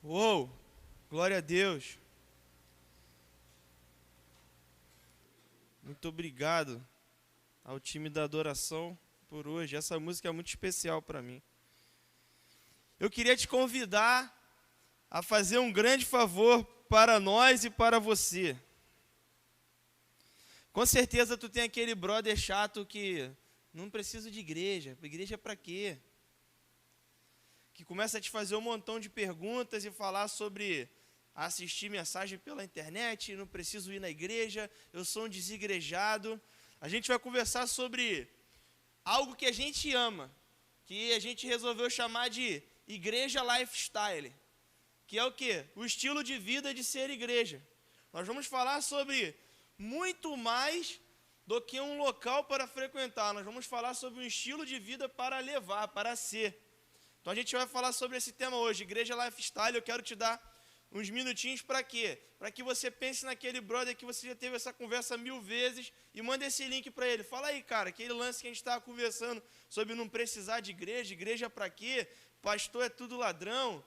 Uou, glória a Deus. Muito obrigado ao time da adoração por hoje. Essa música é muito especial para mim. Eu queria te convidar a fazer um grande favor para nós e para você. Com certeza tu tem aquele brother chato que não precisa de igreja. Igreja para quê? Que começa a te fazer um montão de perguntas e falar sobre assistir mensagem pela internet, não preciso ir na igreja, eu sou um desigrejado. A gente vai conversar sobre algo que a gente ama, que a gente resolveu chamar de igreja lifestyle, que é o quê? O estilo de vida de ser igreja. Nós vamos falar sobre muito mais do que um local para frequentar, nós vamos falar sobre um estilo de vida para levar, para ser. Então a gente vai falar sobre esse tema hoje, igreja lifestyle. Eu quero te dar uns minutinhos para quê? Para que você pense naquele brother que você já teve essa conversa 1000 vezes e manda esse link para ele. Fala aí, cara, aquele lance que a gente estava conversando sobre não precisar de igreja para quê? Pastor é tudo ladrão,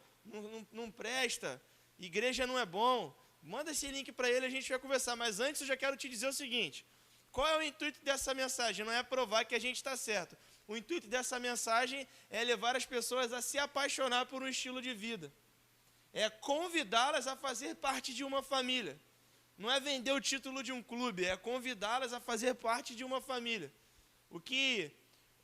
não presta, igreja não é bom. Manda esse link para ele e a gente vai conversar. Mas antes eu já quero te dizer o seguinte, qual é o intuito dessa mensagem? Não é provar que a gente está certo. O intuito dessa mensagem é levar as pessoas a se apaixonar por um estilo de vida. É convidá-las a fazer parte de uma família. Não é vender o título de um clube, é convidá-las a fazer parte de uma família. O que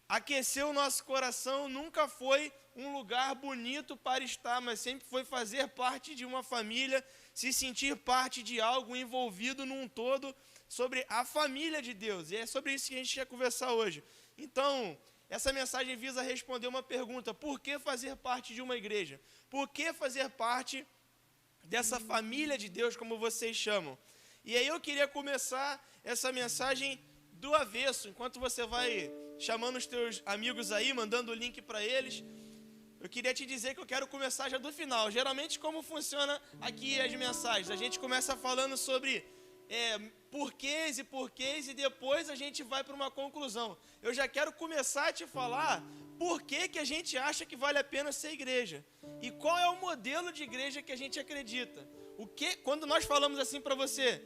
aqueceu o nosso coração nunca foi um lugar bonito para estar, mas sempre foi fazer parte de uma família, se sentir parte de algo envolvido num todo sobre a família de Deus. E é sobre isso que a gente quer conversar hoje. Então, essa mensagem visa responder uma pergunta: por que fazer parte de uma igreja? Por que fazer parte dessa família de Deus, como vocês chamam? E aí eu queria começar essa mensagem do avesso. Enquanto você vai chamando os teus amigos aí, mandando o link para eles, eu queria te dizer que eu quero começar já do final. Geralmente, como funciona aqui as mensagens? A gente começa falando sobre porquês e depois a gente vai para uma conclusão. Eu já quero começar a te falar por que a gente acha que vale a pena ser igreja e qual é o modelo de igreja que a gente acredita. Quando nós falamos assim para você,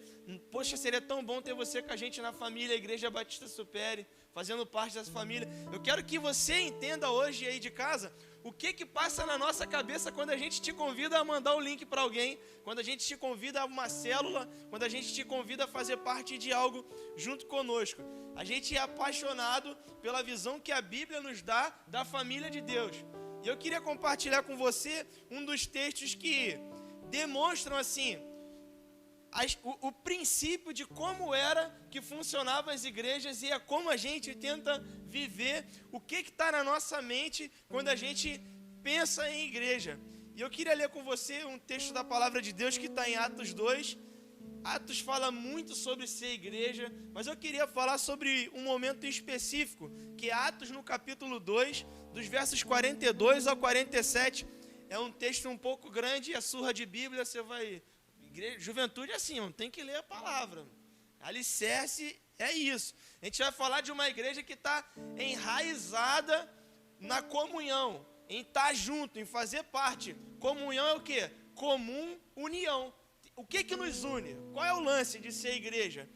poxa, seria tão bom ter você com a gente na família, a Igreja Batista Supere, fazendo parte dessa família. Eu quero que você entenda hoje aí de casa o que passa na nossa cabeça quando a gente te convida a mandar o link para alguém, quando a gente te convida a uma célula, quando a gente te convida a fazer parte de algo junto conosco. A gente é apaixonado pela visão que a Bíblia nos dá da família de Deus. E eu queria compartilhar com você um dos textos que demonstram assim o princípio de como era que funcionavam as igrejas e é como a gente tenta viver o que está na nossa mente quando a gente pensa em igreja. E eu queria ler com você um texto da palavra de Deus que está em Atos 2. Atos fala muito sobre ser igreja, mas eu queria falar sobre um momento específico, que é Atos no capítulo 2, dos versos 42 ao 47. É um texto um pouco grande, é surra de Bíblia, você vai... Juventude é assim, não tem que ler a palavra. Alicerce é isso. A gente vai falar de uma igreja que está enraizada na comunhão, em estar junto, em fazer parte. Comunhão é o quê? Comum, união. O que nos une? Qual é o lance de ser igreja?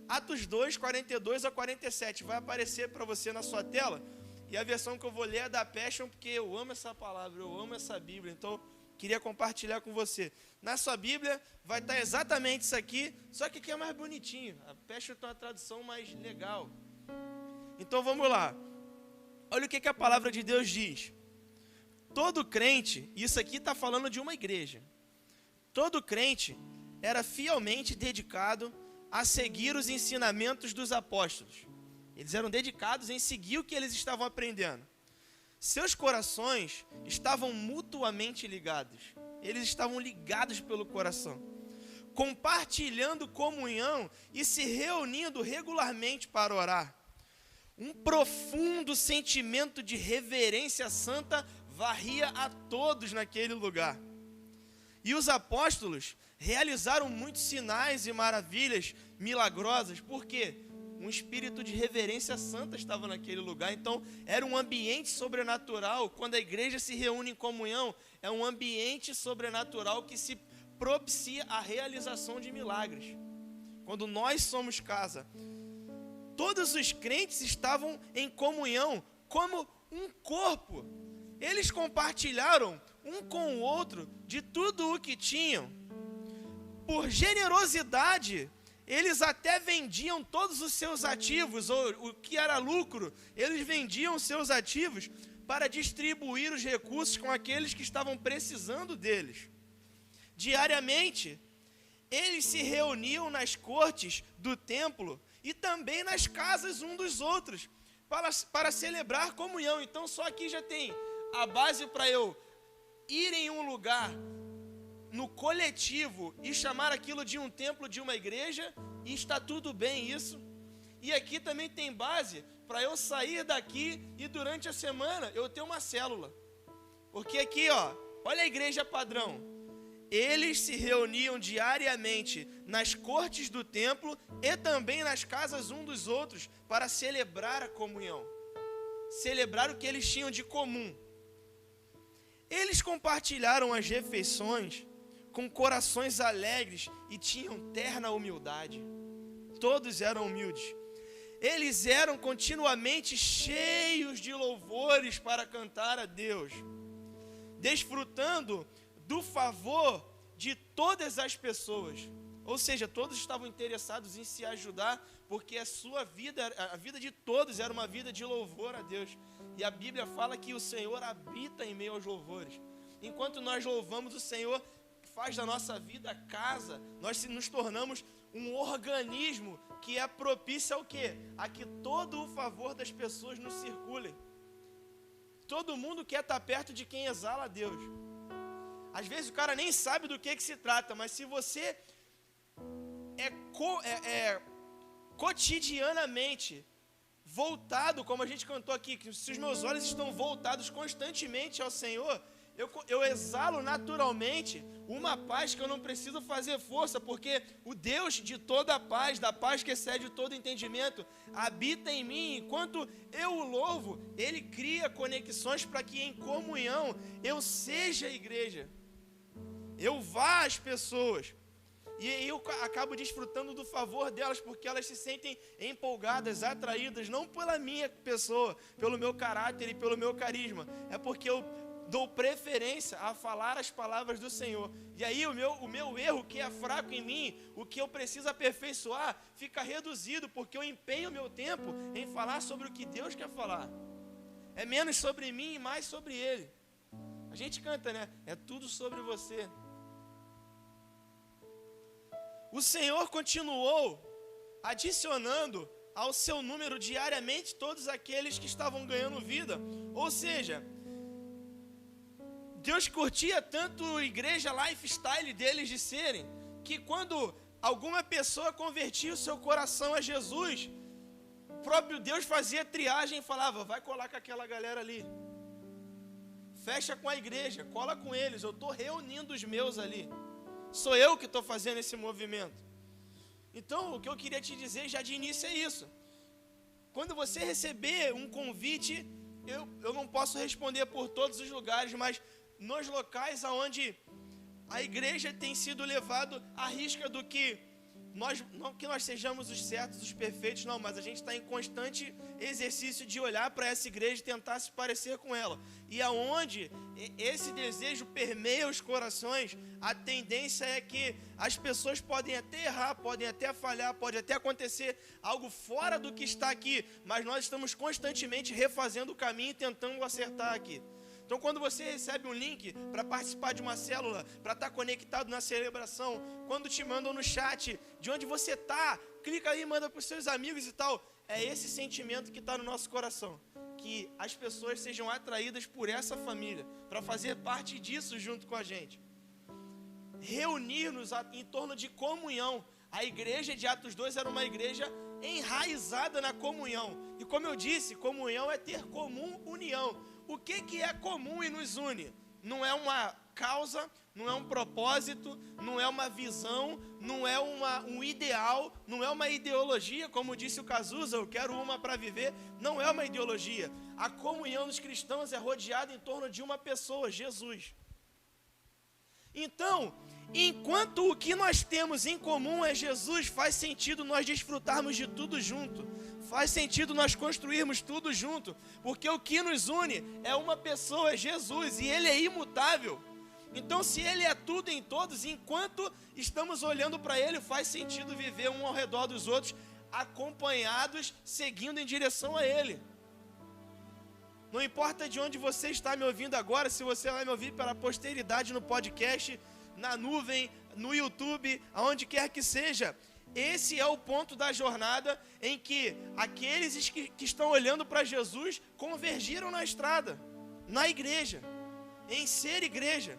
Atos 2, 42 a 47. Vai aparecer para você na sua tela. E a versão que eu vou ler é da Passion, porque eu amo essa palavra, eu amo essa Bíblia. Então, queria compartilhar com você. Na sua Bíblia vai estar exatamente isso aqui, só que aqui é mais bonitinho. A Passion tem uma tradução mais legal. Então, vamos lá. Olha o que a palavra de Deus diz. Todo crente, isso aqui está falando de uma igreja. Todo crente era fielmente dedicado a seguir os ensinamentos dos apóstolos. Eles eram dedicados em seguir o que eles estavam aprendendo. Seus corações estavam mutuamente ligados. Eles estavam ligados pelo coração, compartilhando comunhão e se reunindo regularmente para orar. Um profundo sentimento de reverência santa varria a todos naquele lugar. E os apóstolos realizaram muitos sinais e maravilhas milagrosas. Por quê? um espírito de reverência santa estava naquele lugar. Então, era um ambiente sobrenatural. Quando a igreja se reúne em comunhão, é um ambiente sobrenatural que se propicia a realização de milagres. Quando nós somos casa, todos os crentes estavam em comunhão como um corpo. Eles compartilharam um com o outro de tudo o que tinham. Por generosidade, eles até vendiam todos os seus ativos, ou o que era lucro, eles vendiam seus ativos para distribuir os recursos com aqueles que estavam precisando deles. Diariamente, eles se reuniam nas cortes do templo e também nas casas um dos outros, para celebrar comunhão. Então, só aqui já tem a base para eu ir em um lugar, no coletivo, e chamar aquilo de um templo, de uma igreja, e está tudo bem isso. E aqui também tem base para eu sair daqui e durante a semana eu ter uma célula. Porque aqui, ó, olha a igreja padrão. Eles se reuniam diariamente nas cortes do templo e também nas casas um dos outros para celebrar a comunhão, celebrar o que eles tinham de comum. Eles compartilharam as refeições com corações alegres e tinham terna humildade. Todos eram humildes. Eles eram continuamente cheios de louvores para cantar a Deus, desfrutando do favor de todas as pessoas. Ou seja, todos estavam interessados em se ajudar, porque a sua vida, a vida de todos era uma vida de louvor a Deus. E a Bíblia fala que o Senhor habita em meio aos louvores. Enquanto nós louvamos, o Senhor faz da nossa vida casa. Nós nos tornamos um organismo que é propício ao quê? A que todo o favor das pessoas nos circulem. Todo mundo quer estar perto de quem exala a Deus. Às vezes o cara nem sabe do que se trata, mas se você cotidianamente voltado, como a gente cantou aqui, que se os meus olhos estão voltados constantemente ao Senhor, eu exalo naturalmente uma paz que eu não preciso fazer força, porque o Deus de toda a paz, da paz que excede todo entendimento, habita em mim. Enquanto eu o louvo, Ele cria conexões para que em comunhão eu seja a igreja, eu vá às pessoas, e eu acabo desfrutando do favor delas, porque elas se sentem empolgadas, atraídas, não pela minha pessoa, pelo meu caráter e pelo meu carisma, é porque eu dou preferência a falar as palavras do Senhor. E aí o meu erro, que é fraco em mim, o que eu preciso aperfeiçoar, fica reduzido, porque eu empenho meu tempo em falar sobre o que Deus quer falar. É menos sobre mim e mais sobre Ele. A gente canta, né? É tudo sobre você. O Senhor continuou adicionando ao seu número diariamente todos aqueles que estavam ganhando vida. Ou seja, Deus curtia tanto a igreja lifestyle deles de serem, que quando alguma pessoa convertia o seu coração a Jesus, o próprio Deus fazia triagem e falava: vai colar com aquela galera ali, fecha com a igreja, cola com eles, eu estou reunindo os meus ali, sou eu que estou fazendo esse movimento. Então o que eu queria te dizer já de início é isso: quando você receber um convite, eu não posso responder por todos os lugares, mas nos locais onde a igreja tem sido levado à risca do que não que nós sejamos os certos, os perfeitos, não, mas a gente está em constante exercício de olhar para essa igreja e tentar se parecer com ela. E aonde esse desejo permeia os corações, a tendência é que as pessoas podem até errar, podem até falhar, pode até acontecer algo fora do que está aqui, mas nós estamos constantemente refazendo o caminho e tentando acertar aqui. Então, quando você recebe um link para participar de uma célula, para estar conectado na celebração, quando te mandam no chat de onde você está, clica aí e manda para os seus amigos e tal. É esse sentimento que está no nosso coração, que as pessoas sejam atraídas por essa família, para fazer parte disso junto com a gente. Reunir-nos em torno de comunhão. A igreja de Atos 2 era uma igreja enraizada na comunhão. E como eu disse, comunhão é ter comum união. O que é comum e nos une? não é uma causa, não é um propósito, não é uma visão, não é um ideal, não é uma ideologia, como disse o Cazuza, eu quero uma para viver, não é uma ideologia. A comunhão dos cristãos é rodeada em torno de uma pessoa, Jesus. Então, enquanto o que nós temos em comum é Jesus, faz sentido nós desfrutarmos de tudo junto, faz sentido nós construirmos tudo junto, porque o que nos une é uma pessoa, é Jesus, e Ele é imutável. Então, se Ele é tudo em todos, enquanto estamos olhando para Ele, faz sentido viver um ao redor dos outros, acompanhados, seguindo em direção a Ele. Não importa de onde você está me ouvindo agora, se você vai me ouvir pela posteridade no podcast, na nuvem, no YouTube, aonde quer que seja, esse é o ponto da jornada em que aqueles que estão olhando para Jesus convergiram na estrada, na igreja, em ser igreja.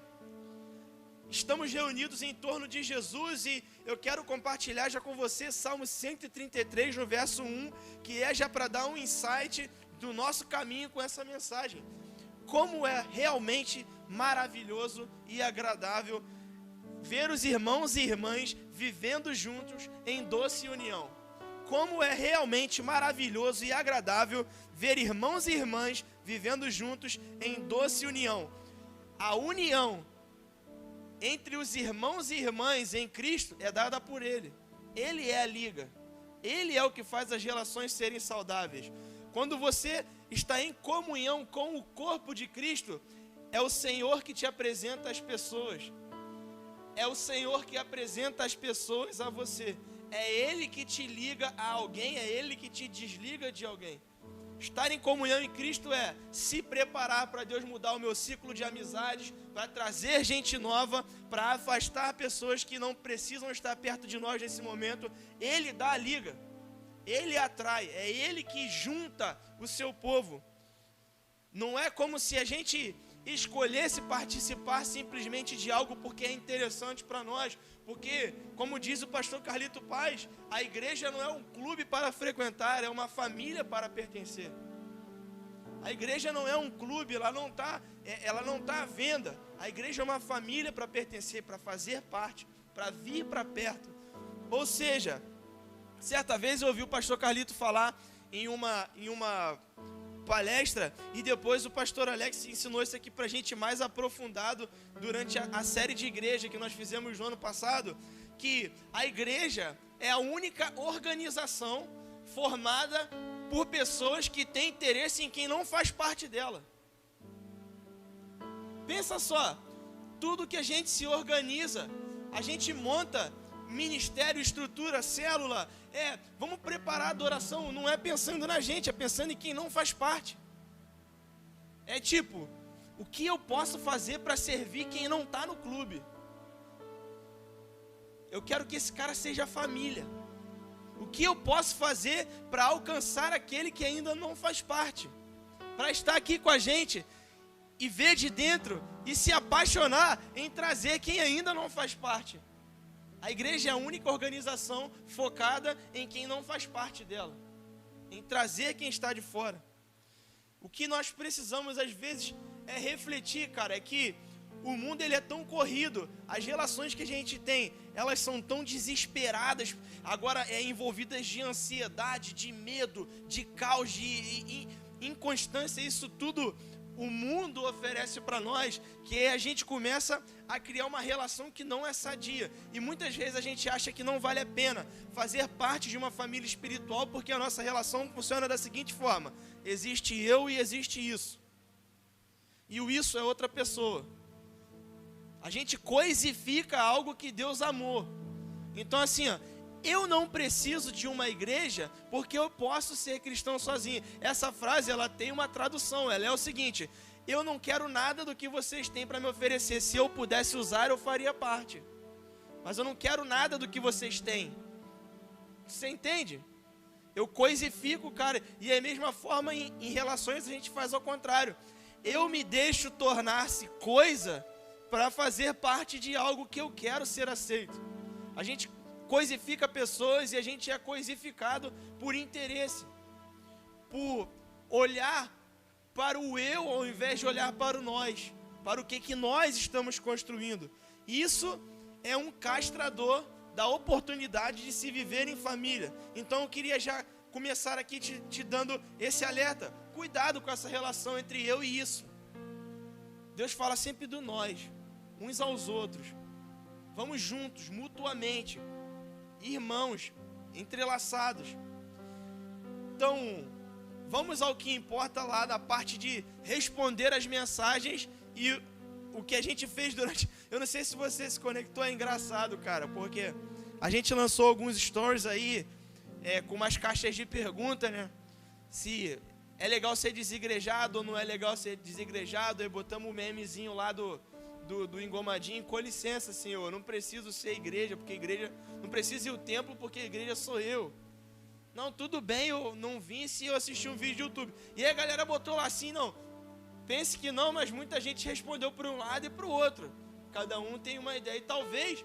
Estamos reunidos em torno de Jesus e eu quero compartilhar já com você Salmo 133, no verso 1, que é já para dar um insight do nosso caminho com essa mensagem. Como é realmente maravilhoso e agradável ver os irmãos e irmãs vivendo juntos em doce união. Como é realmente maravilhoso e agradável ver irmãos e irmãs vivendo juntos em doce união. A união entre os irmãos e irmãs em Cristo é dada por Ele. Ele é a liga. Ele é o que faz as relações serem saudáveis. Quando você está em comunhão com o corpo de Cristo, é o Senhor que te apresenta as pessoas. É o Senhor que apresenta as pessoas a você. É Ele que te liga a alguém, é Ele que te desliga de alguém. Estar em comunhão em Cristo é se preparar para Deus mudar o meu ciclo de amizades, para trazer gente nova, para afastar pessoas que não precisam estar perto de nós nesse momento. Ele dá a liga, Ele atrai, é Ele que junta o seu povo. Não é como se a gente escolhesse participar simplesmente de algo porque é interessante para nós, porque, como diz o pastor Carlito Paz, a igreja não é um clube para frequentar, é uma família para pertencer. A igreja não é um clube, ela não está à venda. A igreja é uma família para pertencer, para fazer parte, para vir para perto. Ou seja, certa vez eu ouvi o pastor Carlito falar em uma palestra, e depois o pastor Alex ensinou isso aqui para a gente mais aprofundado durante a série de igreja que nós fizemos no ano passado, que a igreja é a única organização formada por pessoas que têm interesse em quem não faz parte dela. Pensa só, tudo que a gente se organiza, a gente monta ministério, estrutura, célula, vamos preparar a adoração, não é pensando na gente, é pensando em quem não faz parte. É tipo, o que eu posso fazer para servir quem não está no clube? Eu quero que esse cara seja família. O que eu posso fazer para alcançar aquele que ainda não faz parte? Para estar aqui com a gente e ver de dentro e se apaixonar em trazer quem ainda não faz parte. A igreja é a única organização focada em quem não faz parte dela, em trazer quem está de fora. O que nós precisamos às vezes é refletir, cara, é que o mundo ele é tão corrido, as relações que a gente tem, elas são tão desesperadas, agora envolvidas de ansiedade, de medo, de caos, de inconstância, isso tudo o mundo oferece para nós, que a gente começa a criar uma relação que não é sadia. E muitas vezes a gente acha que não vale a pena fazer parte de uma família espiritual, porque a nossa relação funciona da seguinte forma: existe eu e existe isso. E o isso é outra pessoa. A gente coisifica algo que Deus amou. Então assim, eu não preciso de uma igreja porque eu posso ser cristão sozinho. Essa frase, ela tem uma tradução, ela é o seguinte: eu não quero nada do que vocês têm para me oferecer. Se eu pudesse usar, eu faria parte. Mas eu não quero nada do que vocês têm. Você entende? Eu coisifico, cara. E a mesma forma em relações a gente faz ao contrário. Eu me deixo tornar-se coisa para fazer parte de algo que eu quero ser aceito. A gente coisifica pessoas e a gente é coisificado por interesse, por olhar para o eu ao invés de olhar para o nós, para o que nós estamos construindo. Isso é um castrador da oportunidade de se viver em família. Então eu queria já começar aqui te dando esse alerta. Cuidado com essa relação entre eu e isso. Deus fala sempre do nós, uns aos outros. Vamos juntos, mutuamente, irmãos, entrelaçados. Então, vamos ao que importa lá da parte de responder as mensagens. E o que a gente fez durante... Eu não sei se você se conectou, é engraçado, cara, porque a gente lançou alguns stories aí, com umas caixas de pergunta, né? Se é legal ser desigrejado ou não é legal ser desigrejado. Aí botamos o memezinho lá do engomadinho. Com licença, Senhor, eu não preciso ser igreja, porque igreja... Não preciso ir ao templo, porque igreja sou eu. Não, tudo bem, eu não vim se eu assistir um vídeo do YouTube. E aí a galera botou lá assim, não, pense que não, mas muita gente respondeu para um lado e para o outro. Cada um tem uma ideia. E talvez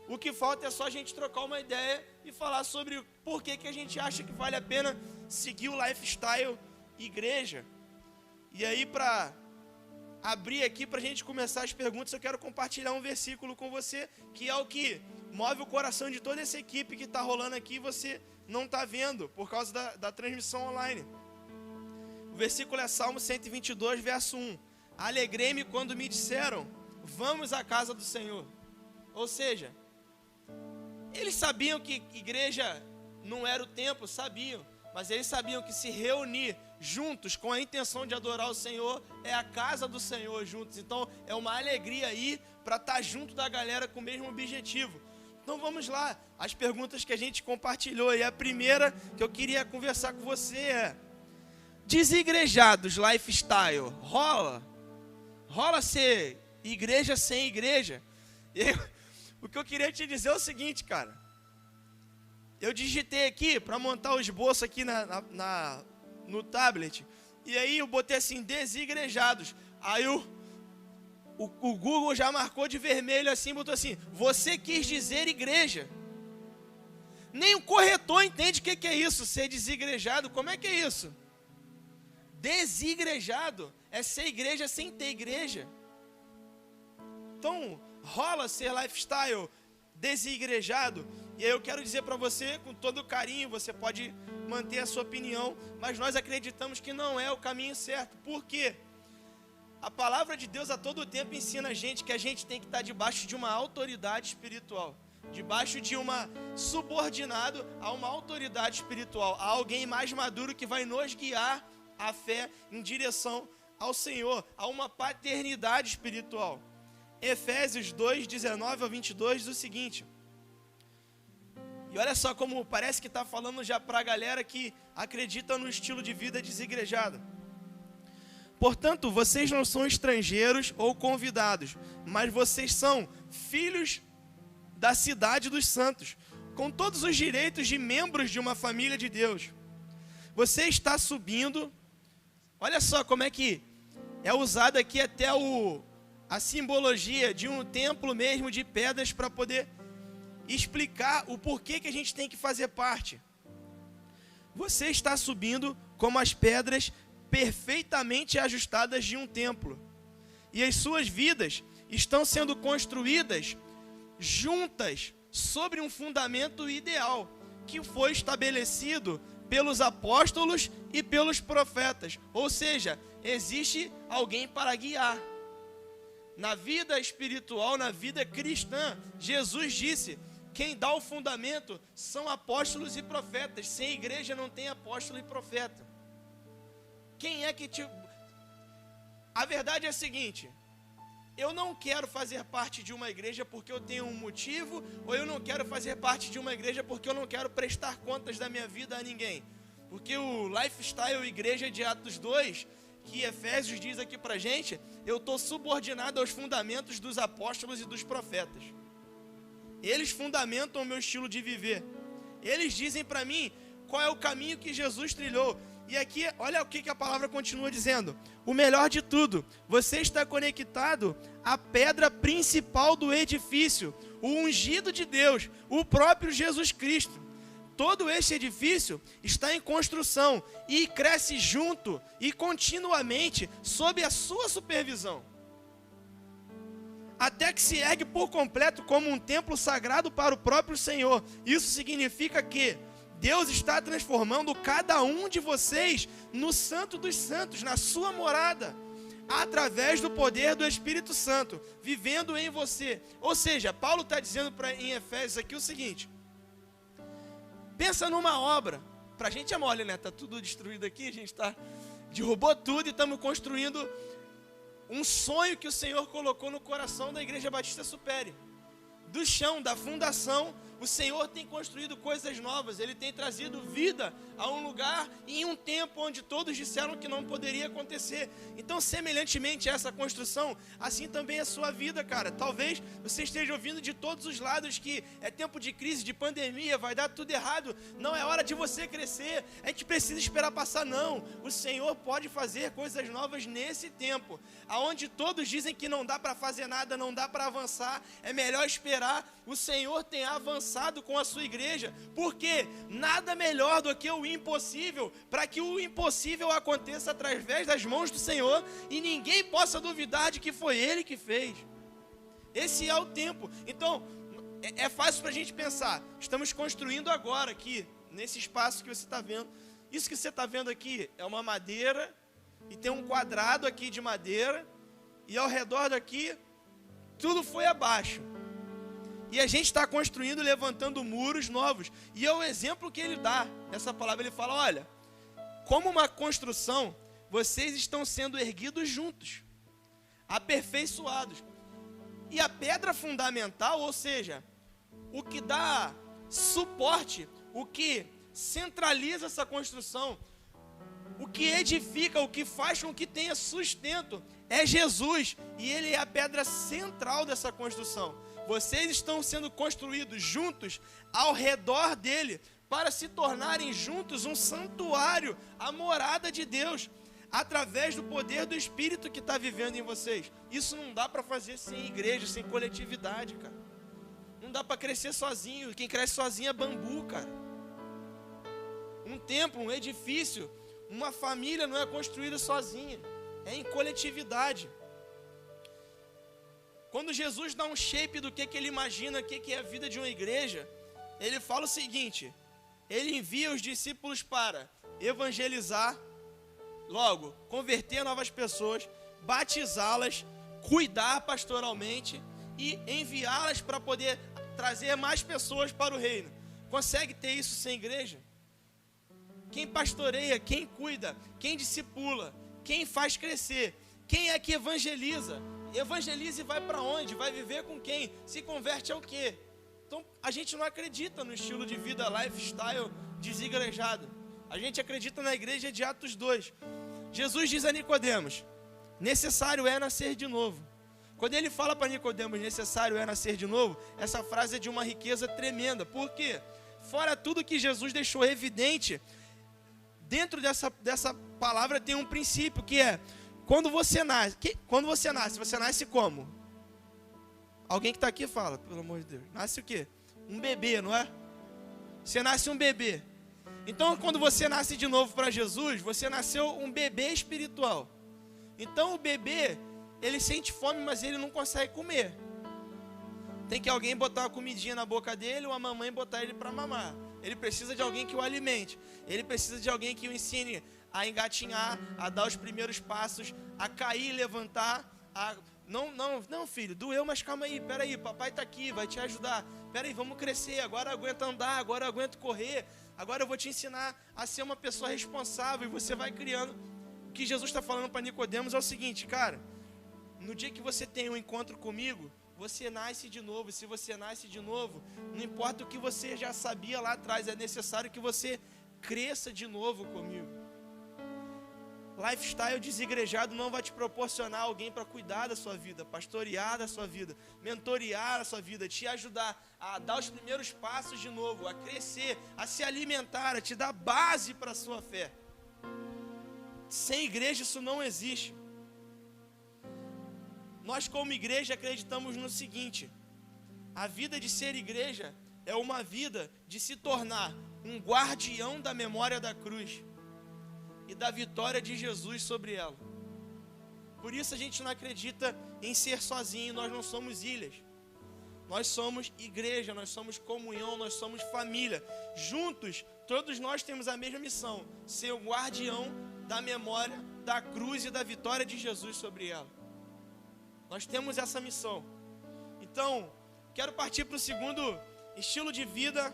o que falta é só a gente trocar uma ideia e falar sobre por que a gente acha que vale a pena seguir o lifestyle igreja. E aí, para abrir aqui, para a gente começar as perguntas, eu quero compartilhar um versículo com você, que é o que move o coração de toda essa equipe que está rolando aqui e você não está vendo, por causa da transmissão online. O versículo é Salmo 122, verso 1. Alegrei-me quando me disseram, vamos à casa do Senhor. Ou seja, eles sabiam que igreja não era o templo, sabiam. Mas eles sabiam que se reunir juntos com a intenção de adorar o Senhor é a casa do Senhor juntos. Então é uma alegria aí para estar junto da galera com o mesmo objetivo. Então vamos lá, as perguntas que a gente compartilhou. E a primeira que eu queria conversar com você é: desigrejados, lifestyle, rola? Rola ser igreja sem igreja? O que eu queria te dizer é o seguinte, cara. Eu digitei aqui para montar o esboço aqui no tablet. E aí eu botei assim, desigrejados. Aí o Google já marcou de vermelho assim, botou assim, você quis dizer igreja. Nem o corretor entende o que é isso, ser desigrejado. Como é que é isso? Desigrejado é ser igreja sem ter igreja. Então, rola ser lifestyle desigrejado. E aí eu quero dizer para você, com todo carinho, você pode manter a sua opinião, mas nós acreditamos que não é o caminho certo. Por quê? A palavra de Deus a todo tempo ensina a gente que a gente tem que estar debaixo de uma autoridade espiritual, debaixo de uma subordinado a uma autoridade espiritual, a alguém mais maduro que vai nos guiar a fé em direção ao Senhor, a uma paternidade espiritual. Efésios 2, 19 ao 22 diz o seguinte. E olha só como parece que está falando já para a galera que acredita no estilo de vida desigrejado. Portanto, vocês não são estrangeiros ou convidados, mas vocês são filhos da cidade dos santos, com todos os direitos de membros de uma família de Deus. Você está subindo, olha só como é que é usado aqui até a simbologia de um templo mesmo de pedras para poder explicar o porquê que a gente tem que fazer parte. Você está subindo como as pedras perfeitamente ajustadas de um templo. E as suas vidas estão sendo construídas juntas sobre um fundamento ideal que foi estabelecido pelos apóstolos e pelos profetas. Ou seja, existe alguém para guiar. Na vida espiritual, na vida cristã, Jesus disse: quem dá o fundamento são apóstolos e profetas. Sem igreja não tem apóstolo e profeta. Quem é que te... A verdade é a seguinte: eu não quero fazer parte de uma igreja porque eu tenho um motivo, ou eu não quero fazer parte de uma igreja porque eu não quero prestar contas da minha vida a ninguém. Porque o lifestyle igreja de Atos 2, que Efésios diz aqui pra gente, eu estou subordinado aos fundamentos dos apóstolos e dos profetas. Eles fundamentam o meu estilo de viver. Eles dizem para mim qual é o caminho que Jesus trilhou. E aqui, olha o que a palavra continua dizendo. O melhor de tudo, você está conectado à pedra principal do edifício, o ungido de Deus, o próprio Jesus Cristo. Todo este edifício está em construção e cresce junto e continuamente sob a sua supervisão. até que se ergue por completo como um templo sagrado para o próprio Senhor. Isso significa que Deus está transformando cada um de vocês no Santo dos Santos, na sua morada, através do poder do Espírito Santo, vivendo em você. Ou seja, Paulo está dizendo em Efésios aqui o seguinte: pensa numa obra, para a gente é mole, né? Está tudo destruído aqui, a gente derrubou tudo e estamos construindo um sonho que o Senhor colocou no coração da Igreja Batista Supere. Do chão, da fundação, o Senhor tem construído coisas novas. Ele tem trazido vida a um lugar e em um tempo onde todos disseram que não poderia acontecer. Então, semelhantemente a essa construção, assim também é a sua vida, cara. Talvez você esteja ouvindo de todos os lados que é tempo de crise, de pandemia, vai dar tudo errado. Não é hora de você crescer, a gente precisa esperar passar, não. O Senhor pode fazer coisas novas nesse tempo, aonde todos dizem que não dá para fazer nada, não dá para avançar, é melhor esperar. O Senhor tem avançado com a sua igreja, porque nada melhor do que o impossível, para que o impossível aconteça através das mãos do Senhor, e ninguém possa duvidar de que foi Ele que fez. Esse é o tempo. Então, é fácil para a gente pensar, estamos construindo agora aqui, nesse espaço que você está vendo. Isso que você está vendo aqui é uma madeira, e tem um quadrado aqui de madeira, e ao redor daqui, tudo foi abaixo. E a gente está construindo, levantando muros novos. E é o exemplo que ele dá nessa palavra. Ele fala, olha, como uma construção, vocês estão sendo erguidos juntos, aperfeiçoados. E a pedra fundamental, ou seja, o que dá suporte, o que centraliza essa construção, o que edifica, o que faz com que tenha sustento, é Jesus. E Ele é a pedra central dessa construção. Vocês estão sendo construídos juntos ao redor dele, para se tornarem juntos um santuário, a morada de Deus, através do poder do Espírito que está vivendo em vocês. Isso não dá para fazer sem igreja, sem coletividade, cara. Não dá para crescer sozinho. Quem cresce sozinho é bambu, cara. Um templo, um edifício, uma família não é construída sozinha, é em coletividade. Quando Jesus dá um shape do que ele imagina, o que é a vida de uma igreja, ele fala o seguinte: ele envia os discípulos para evangelizar, logo, converter novas pessoas, batizá-las, cuidar pastoralmente e enviá-las para poder trazer mais pessoas para o reino. Consegue ter isso sem igreja? Quem pastoreia, quem cuida, quem discipula, quem faz crescer, quem é que evangeliza? Evangeliza e vai para onde? Vai viver com quem? Se converte ao quê? Então, a gente não acredita no estilo de vida lifestyle desigrejado. A gente acredita na igreja de Atos 2. Jesus diz a Nicodemos, necessário é nascer de novo. Quando ele fala para Nicodemos, necessário é nascer de novo, essa frase é de uma riqueza tremenda. Por quê? Fora tudo que Jesus deixou evidente, dentro dessa palavra tem um princípio que é, quando você nasce, você nasce como? Alguém que está aqui fala, pelo amor de Deus. Nasce o quê? Um bebê, não é? Você nasce um bebê. Então, quando você nasce de novo para Jesus, você nasceu um bebê espiritual. Então, o bebê, ele sente fome, mas ele não consegue comer. Tem que alguém botar uma comidinha na boca dele, ou a mamãe botar ele para mamar. Ele precisa de alguém que o alimente. Ele precisa de alguém que o ensine a engatinhar, a dar os primeiros passos, a cair, levantar, Não, filho, doeu, mas calma aí, peraí, papai está aqui, vai te ajudar. Peraí, vamos crescer, agora eu aguento andar, agora eu aguento correr, agora eu vou te ensinar a ser uma pessoa responsável, e você vai criando. O que Jesus está falando para Nicodemos é o seguinte, cara, no dia que você tem um encontro comigo, você nasce de novo. E se você nasce de novo, não importa o que você já sabia lá atrás, é necessário que você cresça de novo comigo. Lifestyle desigrejado não vai te proporcionar alguém para cuidar da sua vida, pastorear da sua vida, mentorear a sua vida, te ajudar a dar os primeiros passos de novo, a crescer, a se alimentar, a te dar base para a sua fé. Sem igreja isso não existe. Nós como igreja acreditamos no seguinte: a vida de ser igreja é uma vida de se tornar um guardião da memória da cruz e da vitória de Jesus sobre ela. Por isso a gente não acredita em ser sozinho, nós não somos ilhas. Nós somos igreja, nós somos comunhão, nós somos família. Juntos, todos nós temos a mesma missão: ser o guardião da memória, da cruz e da vitória de Jesus sobre ela. Nós temos essa missão. Então, quero partir para o segundo estilo de vida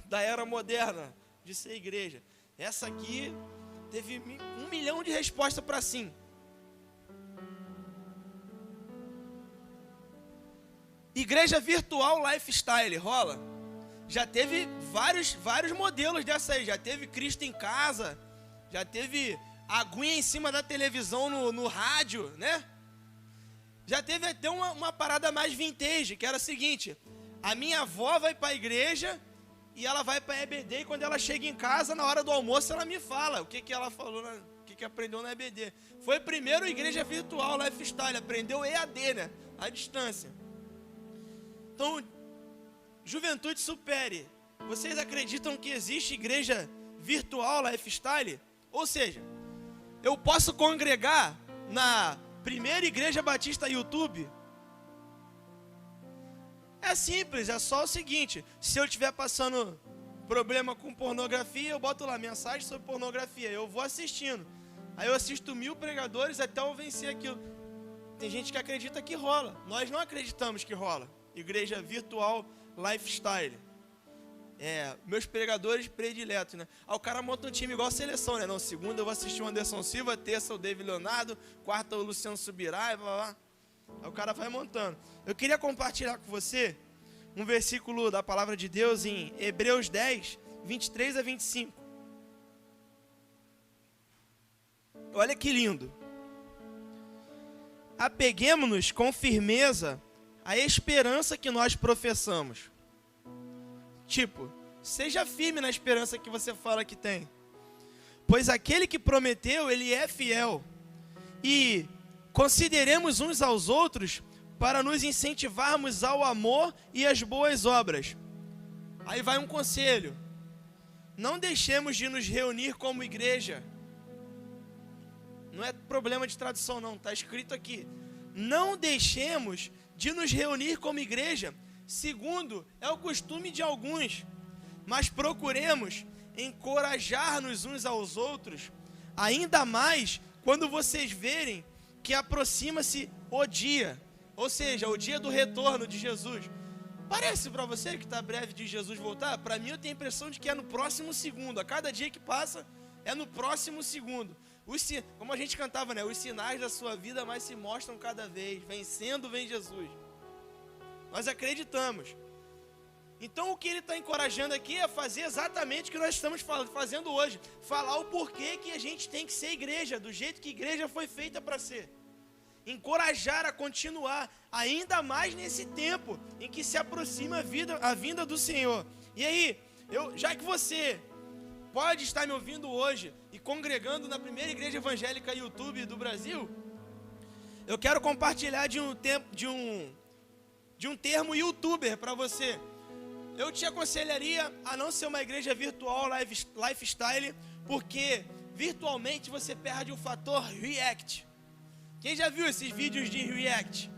da era moderna, de ser igreja. Essa aqui teve 1 milhão de respostas para sim. Igreja virtual lifestyle, rola? Já teve vários modelos dessa aí. Já teve Cristo em casa, já teve aguinha em cima da televisão no rádio, né? Já teve até uma parada mais vintage, que era a seguinte: a minha avó vai para a igreja e ela vai para a EBD, e quando ela chega em casa, na hora do almoço, ela me fala o que ela falou, o que aprendeu na EBD. Foi primeiro igreja virtual lifestyle, aprendeu EAD, né? À distância. Então, juventude supere. Vocês acreditam que existe igreja virtual lifestyle? Ou seja, eu posso congregar na primeira igreja batista YouTube? É simples, é só o seguinte: se eu estiver passando problema com pornografia, eu boto lá mensagem sobre pornografia, eu vou assistindo. Aí eu assisto 1000 pregadores até eu vencer aquilo. Tem gente que acredita que rola. Nós não acreditamos que rola. Igreja virtual lifestyle. Meus pregadores prediletos, né? Aí o cara monta um time igual a seleção, né? Não, segunda eu vou assistir o Anderson Silva, terça o David Leonardo, quarta o Luciano Subirá, e blá, blá. Aí o cara vai montando. Eu queria compartilhar com você um versículo da palavra de Deus em Hebreus 10, 23 a 25. Olha que lindo. Apeguemo-nos com firmeza à esperança que nós professamos. Tipo, seja firme na esperança que você fala que tem. Pois aquele que prometeu, ele é fiel. E consideremos uns aos outros para nos incentivarmos ao amor e às boas obras. Aí vai um conselho: não deixemos de nos reunir como igreja. Não é problema de tradução não, está escrito aqui. Não deixemos de nos reunir como igreja, segundo é o costume de alguns, mas procuremos encorajar-nos uns aos outros, ainda mais quando vocês verem que aproxima-se o dia, ou seja, o dia do retorno de Jesus. Parece para você que está breve de Jesus voltar? Para mim eu tenho a impressão de que é no próximo segundo. A cada dia que passa é no próximo segundo. Como a gente cantava, né? Os sinais da sua vida mais se mostram cada vez. Vencendo vem Jesus. Nós acreditamos. Então o que ele está encorajando aqui é fazer exatamente o que nós estamos fazendo hoje. Falar o porquê que a gente tem que ser igreja, do jeito que igreja foi feita para ser. Encorajar a continuar, ainda mais nesse tempo em que se aproxima a vinda do Senhor. E aí, já que você pode estar me ouvindo hoje e congregando na primeira igreja evangélica YouTube do Brasil, eu quero compartilhar de um termo youtuber para você. Eu te aconselharia a não ser uma igreja virtual lifestyle, porque virtualmente você perde o fator react. Quem já viu esses vídeos de react?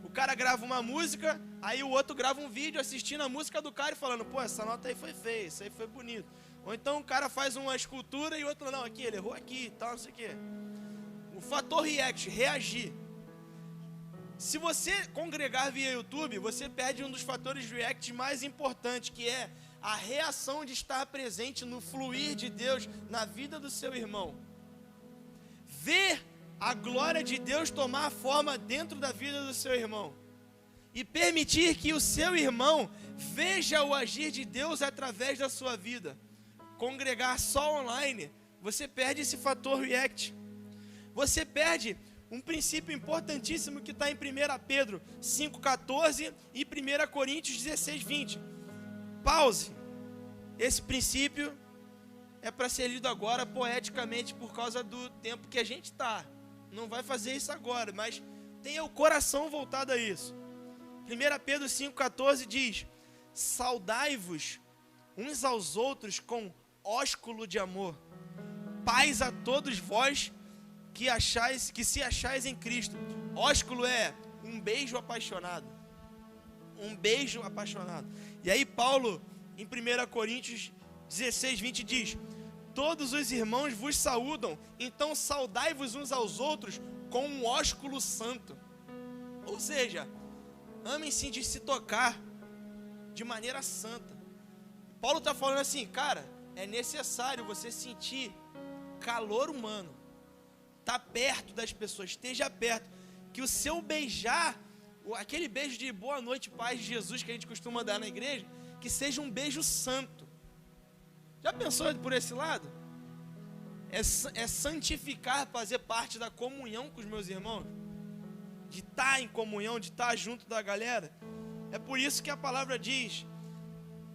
O cara grava uma música, aí o outro grava um vídeo assistindo a música do cara e falando: pô, essa nota aí foi feia, isso aí foi bonito. Ou então o cara faz uma escultura e o outro: não, aqui, ele errou aqui e tal, não sei o quê. O fator react, reagir. Se você congregar via YouTube, você perde um dos fatores react mais importantes, que é a reação de estar presente no fluir de Deus na vida do seu irmão. Ver a glória de Deus tomar forma dentro da vida do seu irmão. E permitir que o seu irmão veja o agir de Deus através da sua vida. Congregar só online, você perde esse fator react. Você perde um princípio importantíssimo que está em 1 Pedro 5,14 e 1 Coríntios 16,20. Pause. Esse princípio é para ser lido agora poeticamente por causa do tempo que a gente está. Não vai fazer isso agora, mas tenha o coração voltado a isso. 1 Pedro 5,14 diz: saudai-vos uns aos outros com ósculo de amor. Paz a todos vós que se achais em Cristo. Ósculo é um beijo apaixonado. Um beijo apaixonado. E aí Paulo, em 1 Coríntios 16, 20 diz: todos os irmãos vos saúdam, então saudai-vos uns aos outros com um ósculo santo. Ou seja, amem-se de se tocar de maneira santa. Paulo está falando assim, cara, é necessário você sentir calor humano, tá perto das pessoas, esteja perto, que o seu beijar, aquele beijo de boa noite, paz de Jesus que a gente costuma dar na igreja, que seja um beijo santo. Já pensou por esse lado? É santificar, fazer parte da comunhão com os meus irmãos, de estar em comunhão, de estar junto da galera. É por isso que a palavra diz: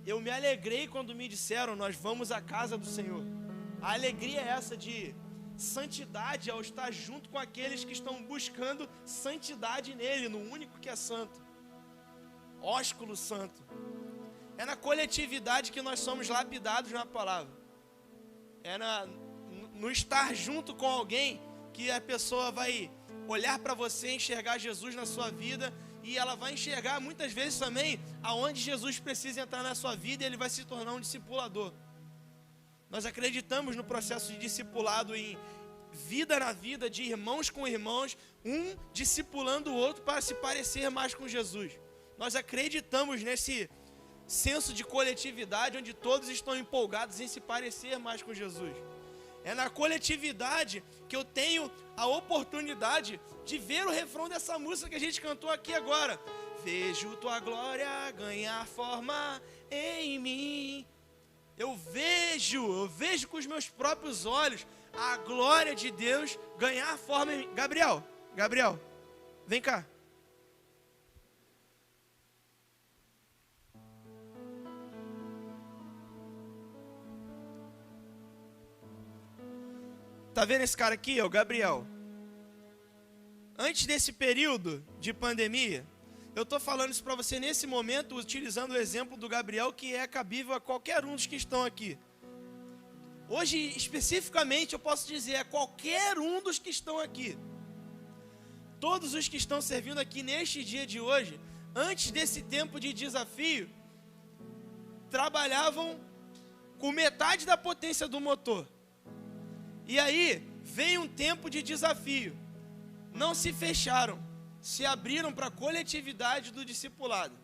eu me alegrei quando me disseram, nós vamos à casa do Senhor. A alegria é essa de santidade, ao estar junto com aqueles que estão buscando santidade nele, no único que é santo. Ósculo santo. É na coletividade que nós somos lapidados na palavra. É no estar junto com alguém que a pessoa vai olhar para você, enxergar Jesus na sua vida, e ela vai enxergar muitas vezes também aonde Jesus precisa entrar na sua vida, e ele vai se tornar um discipulador. Nós acreditamos no processo de discipulado, em vida na vida, de irmãos com irmãos, um discipulando o outro para se parecer mais com Jesus. Nós acreditamos nesse senso de coletividade, onde todos estão empolgados em se parecer mais com Jesus. É na coletividade que eu tenho a oportunidade de ver o refrão dessa música que a gente cantou aqui agora. Vejo tua glória ganhar forma em mim. Eu vejo com os meus próprios olhos a glória de Deus ganhar forma em mim. Gabriel, vem cá. Tá vendo esse cara aqui, o Gabriel? Antes desse período de pandemia, eu estou falando isso para você nesse momento, utilizando o exemplo do Gabriel, que é cabível a qualquer um dos que estão aqui. Hoje, especificamente, eu posso dizer, a qualquer um dos que estão aqui. Todos os que estão servindo aqui neste dia de hoje, antes desse tempo de desafio, trabalhavam com metade da potência do motor. E aí, veio um tempo de desafio. Não se fecharam, se abriram para a coletividade do discipulado.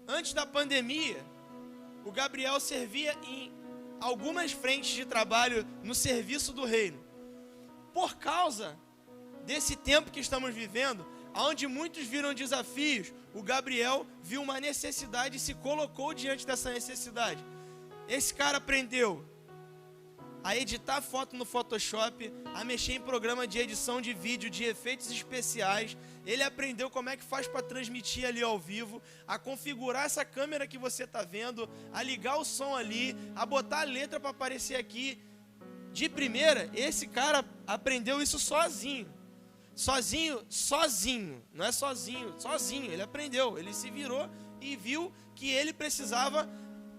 Antes da pandemia, o Gabriel servia em algumas frentes de trabalho no serviço do reino. Por causa desse tempo que estamos vivendo, onde muitos viram desafios, o Gabriel viu uma necessidade e se colocou diante dessa necessidade. Esse cara aprendeu a editar foto no Photoshop, a mexer em programa de edição de vídeo, de efeitos especiais. Ele aprendeu como é que faz para transmitir ali ao vivo, a configurar essa câmera que você está vendo, a ligar o som ali, a botar a letra para aparecer aqui. De primeira, esse cara aprendeu isso sozinho. Sozinho, não é sozinho, ele aprendeu, ele se virou e viu que ele precisava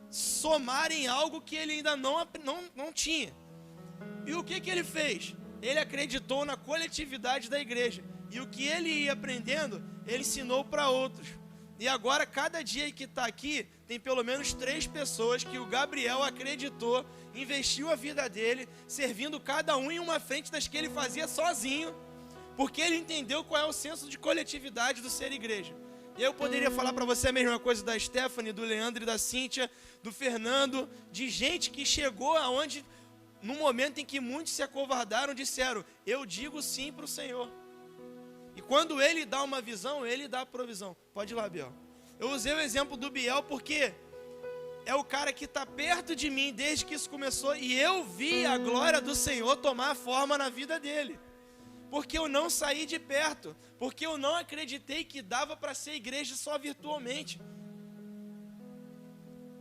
somar em algo que ele ainda não tinha. E o que ele fez? Ele acreditou na coletividade da igreja, e o que ele ia aprendendo, ele ensinou para outros. E agora, cada dia que está aqui, tem pelo menos 3 pessoas que o Gabriel acreditou, investiu a vida dele, servindo cada um em uma frente das que ele fazia sozinho, porque ele entendeu qual é o senso de coletividade do ser igreja. E eu poderia falar para você a mesma coisa da Stephanie, do Leandro e da Cíntia, do Fernando, de gente que chegou aonde, no momento em que muitos se acovardaram, disseram, eu digo sim para o Senhor. E quando ele dá uma visão, ele dá a provisão. Pode ir lá, Biel. Eu usei o exemplo do Biel porque é o cara que está perto de mim desde que isso começou, e eu vi a glória do Senhor tomar forma na vida dele. Porque eu não saí de perto, porque eu não acreditei que dava para ser igreja só virtualmente.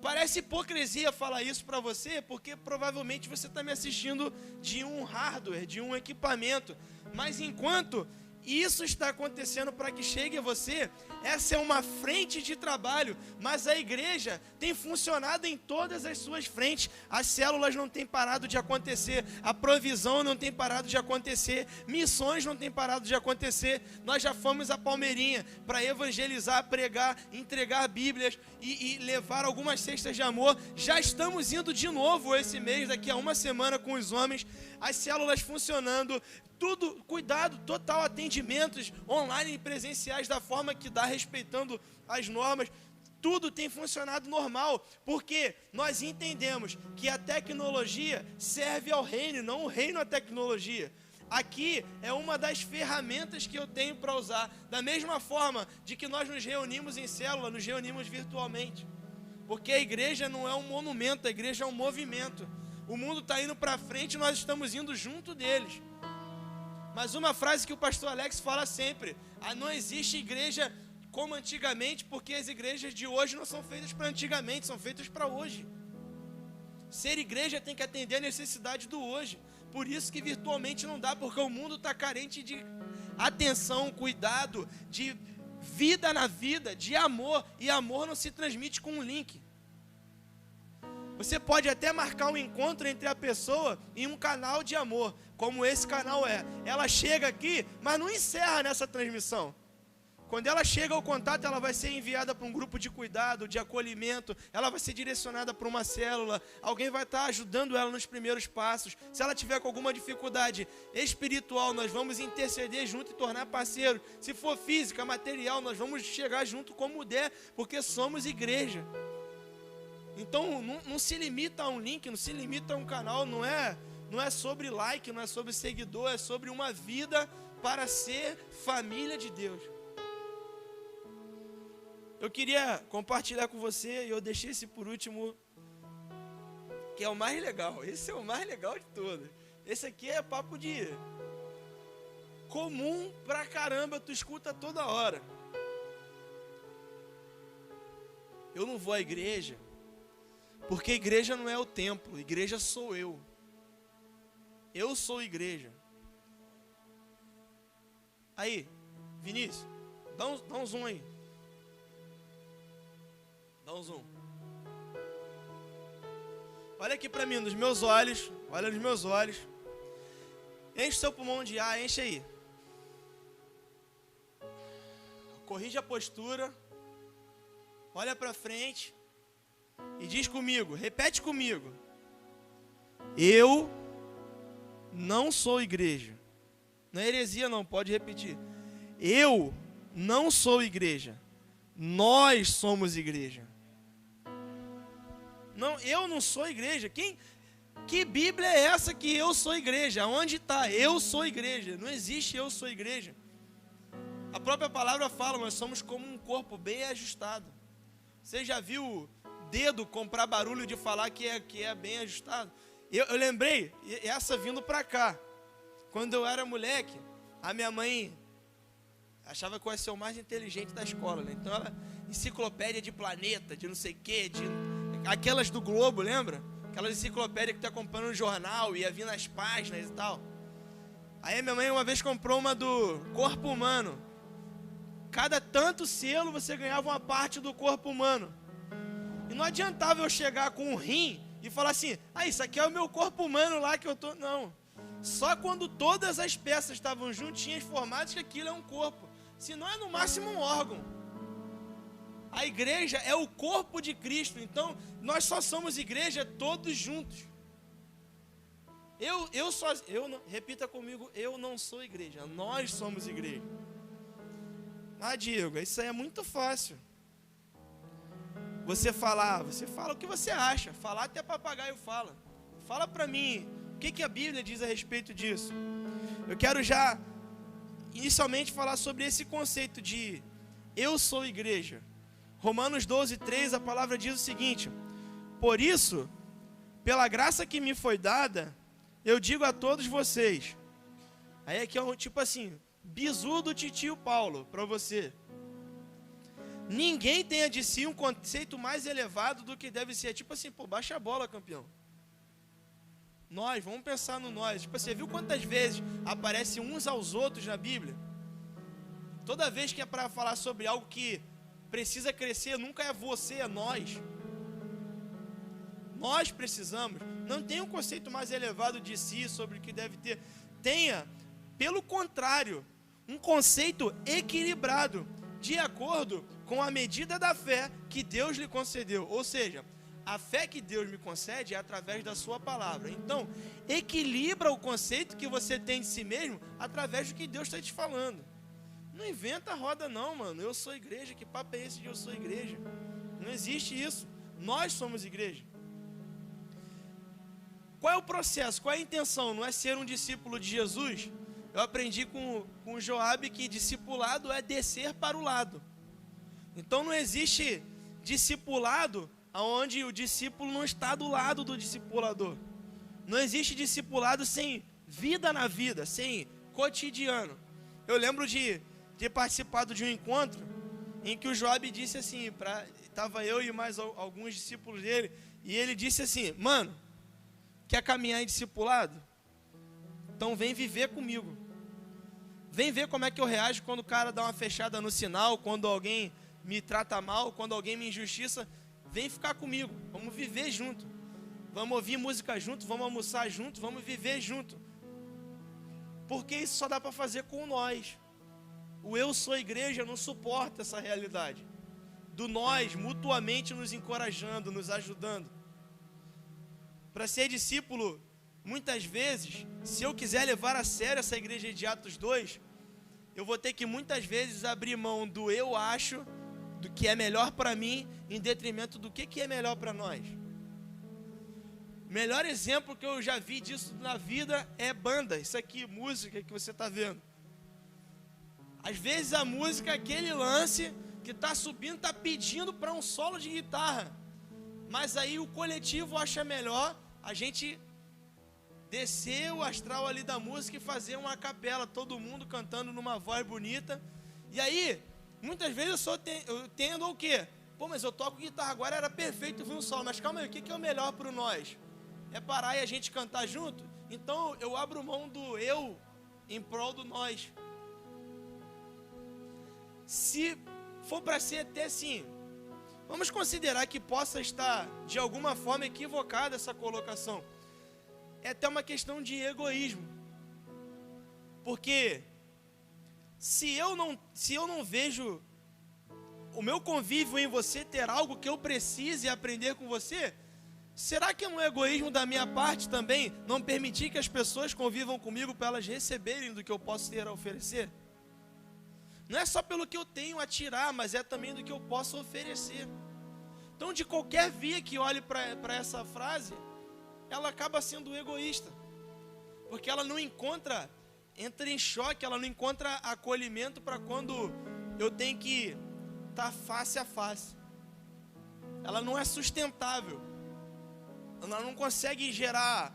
Parece hipocrisia falar isso para você, porque provavelmente você está me assistindo de um hardware, de um equipamento. Mas enquanto Isso está acontecendo para que chegue a você. Essa é uma frente de trabalho, mas a igreja tem funcionado em todas as suas frentes. As células não têm parado de acontecer, a provisão não tem parado de acontecer, missões não têm parado de acontecer. Nós já fomos a Palmeirinha para evangelizar, pregar, entregar Bíblias e levar algumas cestas de amor. Já estamos indo de novo esse mês, daqui a uma semana, com os homens. As células funcionando, tudo, cuidado, total, atendimentos online e presenciais da forma que dá, respeitando as normas. Tudo tem funcionado normal, porque nós entendemos que a tecnologia serve ao reino, não o reino à tecnologia. Aqui é uma das ferramentas que eu tenho para usar, da mesma forma de que nós nos reunimos em célula, nos reunimos virtualmente. Porque a igreja não é um monumento, a igreja é um movimento. O mundo está indo para frente e nós estamos indo junto deles. Mas uma frase que o pastor Alex fala sempre: não existe igreja como antigamente, porque as igrejas de hoje não são feitas para antigamente, são feitas para hoje. Ser igreja tem que atender a necessidade do hoje. Por isso que virtualmente não dá, porque o mundo está carente de atenção, cuidado, de vida na vida, de amor. E amor não se transmite com um link. Você pode até marcar um encontro entre a pessoa em um canal de amor, como esse canal é. Ela chega aqui, mas não encerra nessa transmissão. Quando ela chega ao contato, ela vai ser enviada para um grupo de cuidado, de acolhimento, ela vai ser direcionada para uma célula, alguém vai estar ajudando ela nos primeiros passos. Se ela tiver com alguma dificuldade espiritual, nós vamos interceder junto e tornar parceiro. Se for física, material, nós vamos chegar junto como der, porque somos igreja. Então não se limita a um link, não se limita a um canal, não é sobre like, não é sobre seguidor, é sobre uma vida para ser família de Deus. Eu queria compartilhar com você, e eu deixei esse por último, que é o mais legal. Esse é o mais legal de todos. Esse aqui é papo de comum pra caramba, tu escuta toda hora. Eu não vou à igreja, porque igreja não é o templo, igreja sou eu. Eu sou igreja. Aí, Vinícius, dá um zoom aí. Dá um zoom. Olha aqui para mim, nos meus olhos. Olha nos meus olhos. Enche o seu pulmão de ar, enche aí. Corrige a postura. Olha para frente. E diz comigo, repete comigo: eu não sou igreja. Não é heresia não, pode repetir. Eu não sou igreja. Nós somos igreja. Não, eu não sou igreja. Que Bíblia é essa que eu sou igreja? Onde está? Eu sou igreja. Não existe eu sou igreja. A própria palavra fala, nós somos como um corpo bem ajustado. Você já viu dedo comprar barulho de falar que é bem ajustado? Eu lembrei, essa vindo para cá. Quando eu era moleque, a minha mãe achava que eu ia ser o mais inteligente da escola, né? Então ela, enciclopédia de planeta, de não sei o quê, aquelas do Globo, lembra? Aquelas enciclopédias que tá comprando no jornal, ia vir nas páginas e tal. Aí minha mãe uma vez comprou uma do corpo humano. Cada tanto selo você ganhava uma parte do corpo humano. E não adiantava eu chegar com um rim e falar assim: isso aqui é o meu corpo humano lá que eu tô... Não. Só quando todas as peças estavam juntinhas, formadas, que aquilo é um corpo. Senão é no máximo um órgão. A igreja é o corpo de Cristo. Então, nós só somos igreja todos juntos. Repita comigo, eu não sou igreja. Nós somos igreja. Diego, isso aí é muito fácil. Você fala o que você acha. Falar até papagaio fala. Fala para mim, o que a Bíblia diz a respeito disso? Eu quero já, inicialmente, falar sobre esse conceito de eu sou igreja. Romanos 12:3, a palavra diz o seguinte: por isso, pela graça que me foi dada, eu digo a todos vocês. Aí aqui é um tipo assim, bizu do titio Paulo para você. Ninguém tenha de si um conceito mais elevado do que deve ser. Tipo assim, baixa a bola, campeão. Nós, vamos pensar no nós. Tipo, você viu quantas vezes aparecem uns aos outros na Bíblia? Toda vez que é para falar sobre algo que precisa crescer, nunca é você, é nós. Nós precisamos. Não tem um conceito mais elevado de si sobre o que deve ter. Tenha, pelo contrário, um conceito equilibrado, de acordo com a medida da fé que Deus lhe concedeu. Ou seja, a fé que Deus me concede é através da sua palavra. Então, equilibra o conceito que você tem de si mesmo através do que Deus está te falando. Não inventa a roda não, mano. Eu sou igreja, que papo é esse de eu sou igreja? Não existe isso. Nós somos igreja. Qual é o processo? Qual é a intenção? Não é ser um discípulo de Jesus? Eu aprendi com o Joabe que discipulado é descer para o lado. Então não existe discipulado onde o discípulo não está do lado do discipulador. Não existe discipulado sem vida na vida, sem cotidiano. Eu lembro de ter participado de um encontro em que o Joabe disse assim, estava eu e mais alguns discípulos dele, e ele disse assim, mano, quer caminhar em discipulado? Então vem viver comigo. Vem ver como é que eu reajo quando o cara dá uma fechada no sinal, quando alguém me trata mal, quando alguém me injustiça. Vem ficar comigo, vamos viver junto. Vamos ouvir música junto, vamos almoçar junto, vamos viver junto. Porque isso só dá para fazer com nós. O eu sou igreja não suporta essa realidade. Do nós, mutuamente nos encorajando, nos ajudando. Para ser discípulo, muitas vezes, se eu quiser levar a sério essa igreja de Atos 2, eu vou ter que muitas vezes abrir mão do eu acho, do que é melhor para mim, em detrimento do que é melhor para nós. O melhor exemplo que eu já vi disso na vida é banda. Isso aqui, música que você está vendo. Às vezes a música é aquele lance que está subindo, está pedindo para um solo de guitarra. Mas aí o coletivo acha melhor a gente descer o astral ali da música e fazer uma capela, todo mundo cantando numa voz bonita. E aí, muitas vezes eu tendo o quê? Pô, mas eu toco guitarra agora, era perfeito vir um solo. Mas calma aí, o que é o melhor para nós? É parar e a gente cantar junto? Então eu abro mão do eu em prol do nós. Se for para ser até assim, vamos considerar que possa estar de alguma forma equivocada essa colocação. É até uma questão de egoísmo. Porque se eu não vejo o meu convívio em você ter algo que eu precise aprender com você, será que é um egoísmo da minha parte também não permitir que as pessoas convivam comigo para elas receberem do que eu posso ter a oferecer? Não é só pelo que eu tenho a tirar, mas é também do que eu posso oferecer. Então, de qualquer via que olhe para essa frase, ela acaba sendo egoísta. Porque ela não entra em choque, ela não encontra acolhimento para quando eu tenho que estar face a face. Ela não é sustentável. Ela não consegue gerar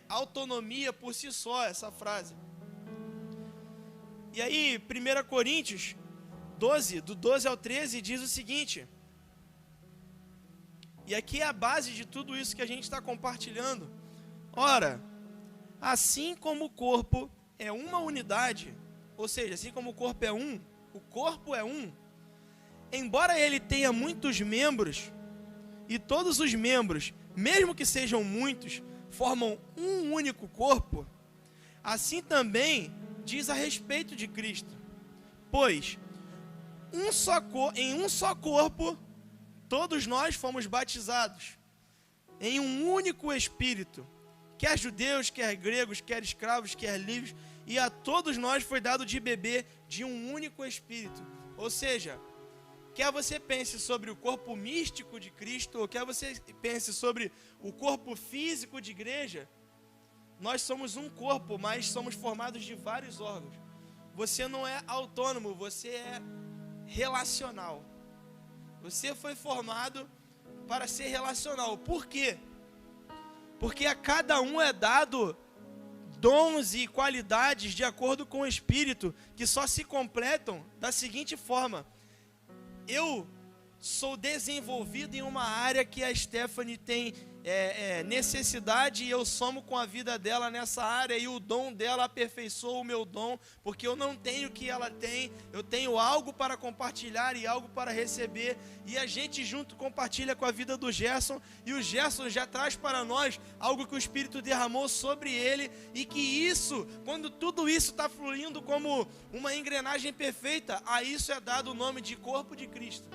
autonomia por si só, essa frase. E aí, 1 Coríntios 12, do 12 ao 13, diz o seguinte. E aqui é a base de tudo isso que a gente está compartilhando. Ora, assim como o corpo é uma unidade, ou seja, assim como o corpo é um, o corpo é um, embora ele tenha muitos membros, e todos os membros, mesmo que sejam muitos, formam um único corpo, assim também diz a respeito de Cristo. Pois, em um só corpo, todos nós fomos batizados, em um único Espírito, quer judeus, quer gregos, quer escravos, quer livres, e a todos nós foi dado de beber de um único Espírito. Ou seja, quer você pense sobre o corpo místico de Cristo, ou quer você pense sobre o corpo físico de igreja, nós somos um corpo, mas somos formados de vários órgãos. Você não é autônomo, você é relacional. Você foi formado para ser relacional. Por quê? Porque a cada um é dado dons e qualidades de acordo com o Espírito, que só se completam da seguinte forma. Eu sou desenvolvido em uma área que a Stephanie tem necessidade e eu somo com a vida dela nessa área e o dom dela aperfeiçoa o meu dom, porque eu não tenho o que ela tem, eu tenho algo para compartilhar e algo para receber, e a gente junto compartilha com a vida do Gerson, e o Gerson já traz para nós algo que o Espírito derramou sobre ele, e que isso, quando tudo isso está fluindo como uma engrenagem perfeita, a isso é dado o nome de corpo de Cristo.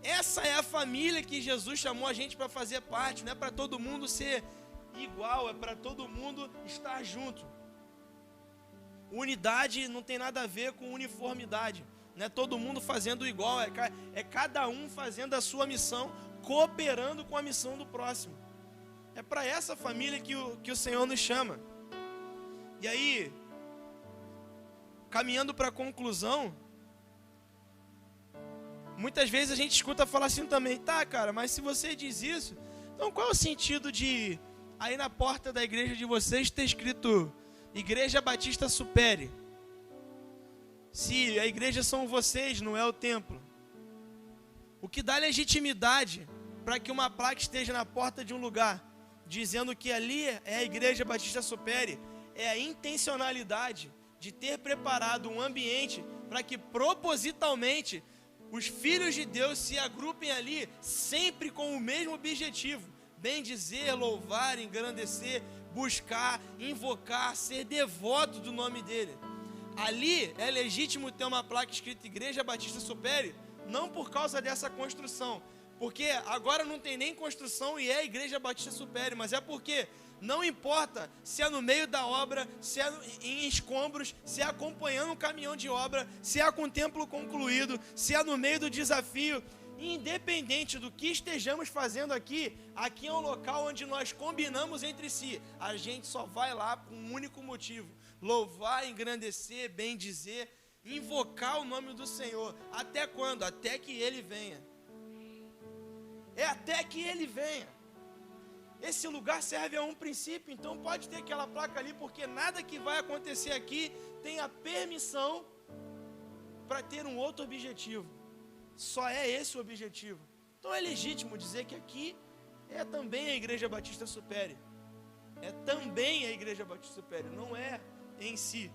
Essa é a família que Jesus chamou a gente para fazer parte. Não é para todo mundo ser igual, é para todo mundo estar junto. Unidade não tem nada a ver com uniformidade. Não é todo mundo fazendo igual, é cada um fazendo a sua missão, cooperando com a missão do próximo. É para essa família que o Senhor nos chama. E aí, caminhando para a conclusão, muitas vezes a gente escuta falar assim também, tá, cara, mas se você diz isso, então qual é o sentido de aí na porta da igreja de vocês ter escrito Igreja Batista Supere? Se a igreja são vocês, não é o templo. O que dá legitimidade para que uma placa esteja na porta de um lugar, dizendo que ali é a Igreja Batista Supere, é a intencionalidade de ter preparado um ambiente para que propositalmente os filhos de Deus se agrupem ali, sempre com o mesmo objetivo: bendizer, louvar, engrandecer, buscar, invocar, ser devoto do nome dele. Ali é legítimo ter uma placa escrita Igreja Batista Supere, não por causa dessa construção, porque agora não tem nem construção e é a Igreja Batista Supere, mas é porque não importa se é no meio da obra, se é em escombros, se é acompanhando um caminhão de obra, se é com o templo concluído, se é no meio do desafio, independente do que estejamos fazendo aqui, aqui é um local onde nós combinamos entre si. A gente só vai lá com um único motivo: louvar, engrandecer, bendizer, invocar o nome do Senhor. Até quando? Até que Ele venha. É até que Ele venha. Esse lugar serve a um princípio, então pode ter aquela placa ali, porque nada que vai acontecer aqui tem a permissão para ter um outro objetivo. Só é esse o objetivo. Então é legítimo dizer que aqui é também a Igreja Batista Supere. É também a Igreja Batista Supere, não é em si.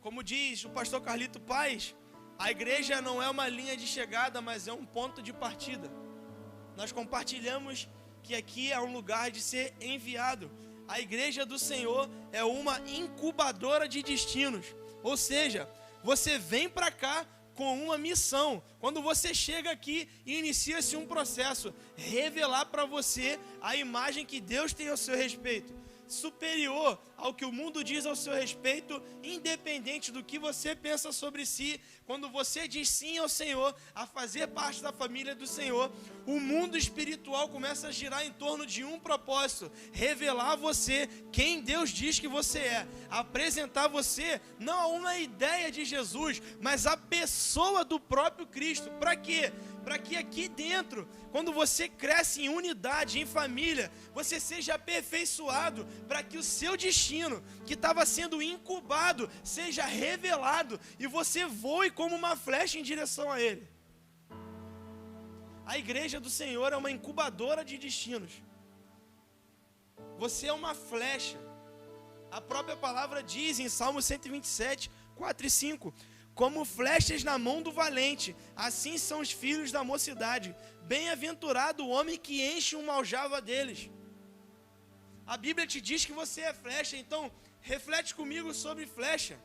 Como diz o pastor Carlito Paz, a igreja não é uma linha de chegada, mas é um ponto de partida. Nós compartilhamos que aqui é um lugar de ser enviado. A igreja do Senhor é uma incubadora de destinos. Ou seja, você vem para cá com uma missão. Quando você chega aqui, inicia-se um processo: revelar para você a imagem que Deus tem ao seu respeito, superior ao que o mundo diz ao seu respeito, independente do que você pensa sobre si. Quando você diz sim ao Senhor, a fazer parte da família do Senhor, o mundo espiritual começa a girar em torno de um propósito: revelar a você quem Deus diz que você é, apresentar você não a uma ideia de Jesus, mas a pessoa do próprio Cristo. Para quê? Para que aqui dentro, quando você cresce em unidade, em família, você seja aperfeiçoado, para que o seu destino, que estava sendo incubado, seja revelado e você voe como uma flecha em direção a ele. A igreja do Senhor é uma incubadora de destinos. Você é uma flecha. A própria palavra diz em Salmo 127, 4 e 5: como flechas na mão do valente, assim são os filhos da mocidade. Bem-aventurado o homem que enche uma aljava deles. A Bíblia te diz que você é flecha, então reflete comigo sobre flecha.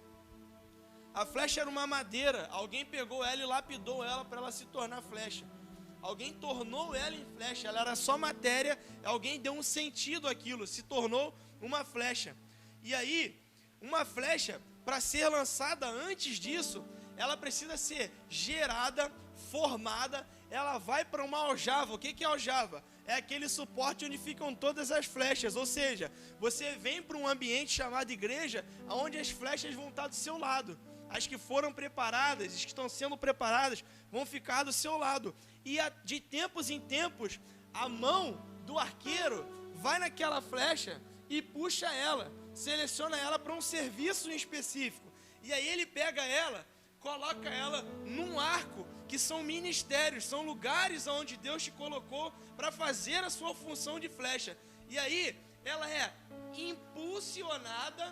A flecha era uma madeira, alguém pegou ela e lapidou ela para ela se tornar flecha. Alguém tornou ela em flecha, ela era só matéria, alguém deu um sentido àquilo, se tornou uma flecha. E aí, uma flecha, para ser lançada antes disso, ela precisa ser gerada, formada, ela vai para uma aljava. O que é aljava? É aquele suporte onde ficam todas as flechas, ou seja, você vem para um ambiente chamado igreja, onde as flechas vão estar do seu lado. As que foram preparadas, as que estão sendo preparadas, vão ficar do seu lado. E de tempos em tempos, a mão do arqueiro vai naquela flecha e puxa ela, seleciona ela para um serviço em específico. E aí ele pega ela, coloca ela num arco que são ministérios, são lugares onde Deus te colocou para fazer a sua função de flecha. E aí, ela é impulsionada,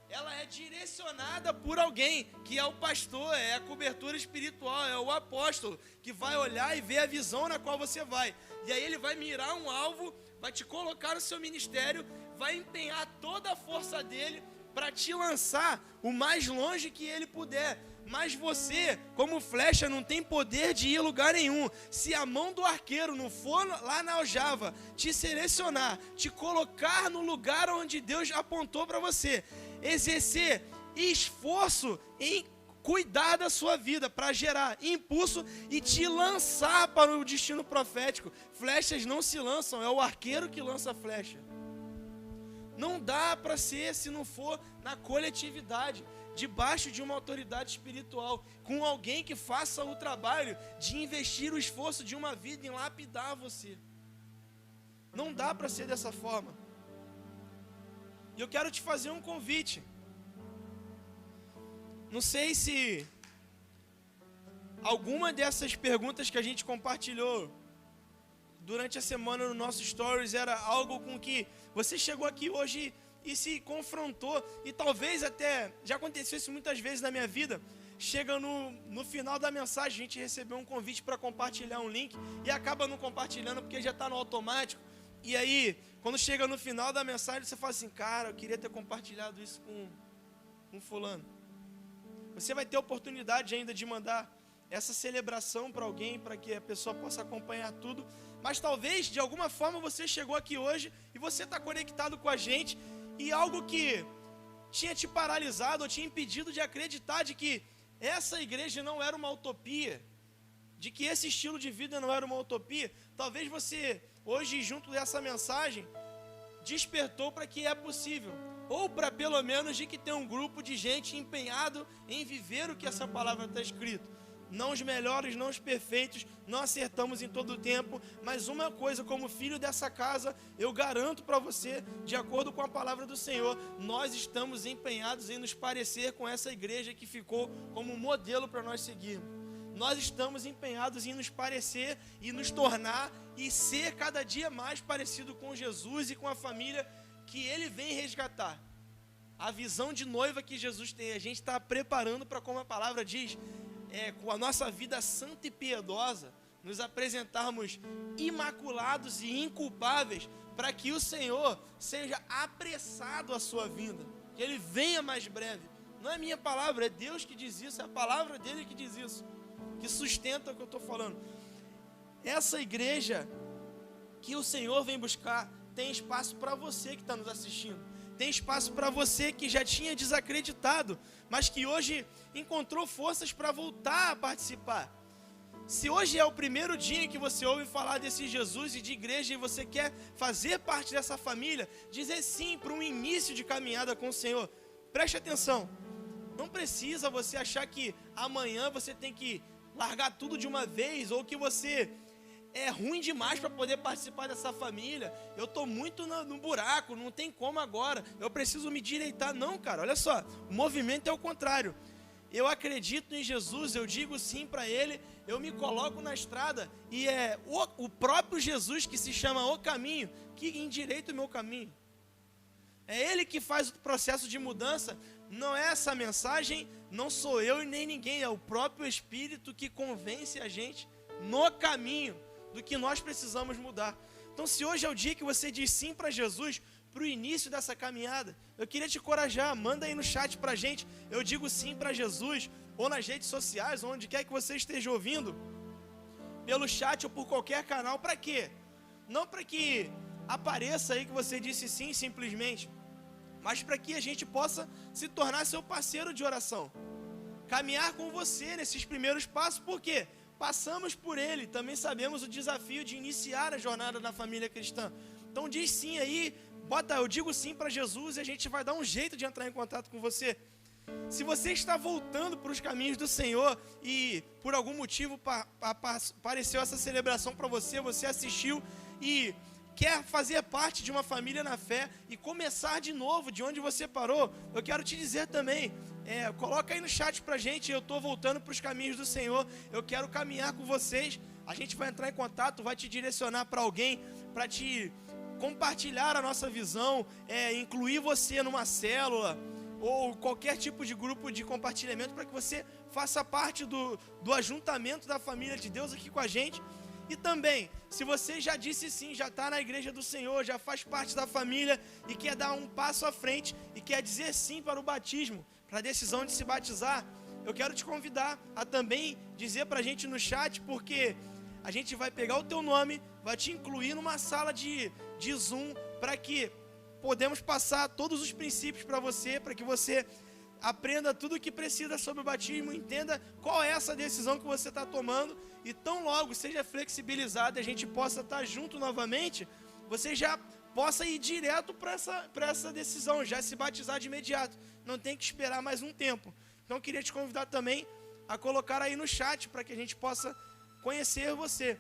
ela é direcionada por alguém, que é o pastor, é a cobertura espiritual, é o apóstolo, que vai olhar e ver a visão na qual você vai. E aí ele vai mirar um alvo, vai te colocar no seu ministério, vai empenhar toda a força dele para te lançar o mais longe que ele puder. Mas você, como flecha, não tem poder de ir a lugar nenhum. Se a mão do arqueiro não for lá na aljava, te selecionar, te colocar no lugar onde Deus apontou para você, exercer esforço em cuidar da sua vida, para gerar impulso e te lançar para o destino profético. Flechas não se lançam, é o arqueiro que lança a flecha. Não dá para ser se não for na coletividade, debaixo de uma autoridade espiritual, com alguém que faça o trabalho de investir o esforço de uma vida em lapidar você. Não dá para ser dessa forma. E eu quero te fazer um convite. Não sei se alguma dessas perguntas que a gente compartilhou durante a semana no nosso Stories era algo com que você chegou aqui hoje e se confrontou, e talvez até, já aconteceu isso muitas vezes na minha vida, chega no final da mensagem, a gente recebeu um convite para compartilhar um link, e acaba não compartilhando porque já está no automático, e aí, quando chega no final da mensagem, você fala assim, cara, eu queria ter compartilhado isso com fulano. Você vai ter oportunidade ainda de mandar essa celebração para alguém, para que a pessoa possa acompanhar tudo, mas talvez, de alguma forma, você chegou aqui hoje, e você está conectado com a gente, e algo que tinha te paralisado, ou tinha impedido de acreditar de que essa igreja não era uma utopia, de que esse estilo de vida não era uma utopia, talvez você, hoje, junto dessa mensagem, despertou para que é possível, ou para pelo menos de que tem um grupo de gente empenhado em viver o que essa palavra está escrito. Não os melhores, não os perfeitos, não acertamos em todo o tempo, mas uma coisa, como filho dessa casa, eu garanto para você, de acordo com a palavra do Senhor, nós estamos empenhados em nos parecer com essa igreja que ficou como modelo para nós seguirmos. Nós estamos empenhados em nos parecer e nos tornar e ser cada dia mais parecido com Jesus e com a família que Ele vem resgatar. A visão de noiva que Jesus tem, a gente está preparando para, como a palavra diz, com a nossa vida santa e piedosa, nos apresentarmos imaculados e inculpáveis, para que o Senhor seja apressado a sua vinda, que Ele venha mais breve. Não é minha palavra, é Deus que diz isso, é a palavra dEle que diz isso, que sustenta o que eu estou falando. Essa igreja que o Senhor vem buscar, tem espaço para você que está nos assistindo, tem espaço para você que já tinha desacreditado, mas que hoje encontrou forças para voltar a participar. Se hoje é o primeiro dia em que você ouve falar desse Jesus e de igreja e você quer fazer parte dessa família, dizer sim para um início de caminhada com o Senhor, preste atenção, não precisa você achar que amanhã você tem que largar tudo de uma vez, ou que você é ruim demais para poder participar dessa família, eu estou muito no buraco, não tem como agora, eu preciso me direitar. Não, cara, olha só, o movimento é o contrário. Eu acredito em Jesus, eu digo sim para Ele, eu me coloco na estrada, e é o próprio Jesus que se chama o caminho, que endireita o meu caminho. É Ele que faz o processo de mudança, não é essa mensagem, não sou eu e nem ninguém, é o próprio Espírito que convence a gente no caminho do que nós precisamos mudar. Então, se hoje é o dia que você diz sim para Jesus, para o início dessa caminhada, eu queria te encorajar, manda aí no chat para a gente, eu digo sim para Jesus, ou nas redes sociais, onde quer que você esteja ouvindo, pelo chat ou por qualquer canal. Para quê? Não para que apareça aí que você disse sim simplesmente, mas para que a gente possa se tornar seu parceiro de oração, caminhar com você nesses primeiros passos. Por quê? Passamos por ele, também sabemos o desafio de iniciar a jornada na família cristã. Então diz sim aí, bota eu digo sim para Jesus, e a gente vai dar um jeito de entrar em contato com você. Se você está voltando para os caminhos do Senhor e por algum motivo apareceu essa celebração para você, você assistiu e quer fazer parte de uma família na fé e começar de novo, de onde você parou, eu quero te dizer também, coloca aí no chat pra gente, eu estou voltando para os caminhos do Senhor, eu quero caminhar com vocês, a gente vai entrar em contato, vai te direcionar para alguém, para te compartilhar a nossa visão, incluir você numa célula, ou qualquer tipo de grupo de compartilhamento, para que você faça parte do ajuntamento da família de Deus aqui com a gente. E também, se você já disse sim, já está na igreja do Senhor, já faz parte da família e quer dar um passo à frente e quer dizer sim para o batismo, para a decisão de se batizar, eu quero te convidar a também dizer para a gente no chat, porque a gente vai pegar o teu nome, vai te incluir numa sala de Zoom, para que podemos passar todos os princípios para você, para que você aprenda tudo o que precisa sobre o batismo, entenda qual é essa decisão que você está tomando, e tão logo seja flexibilizado e a gente possa estar junto novamente, você já possa ir direto para essa decisão, já se batizar de imediato, não tem que esperar mais um tempo. Então eu queria te convidar também a colocar aí no chat, para que a gente possa conhecer você.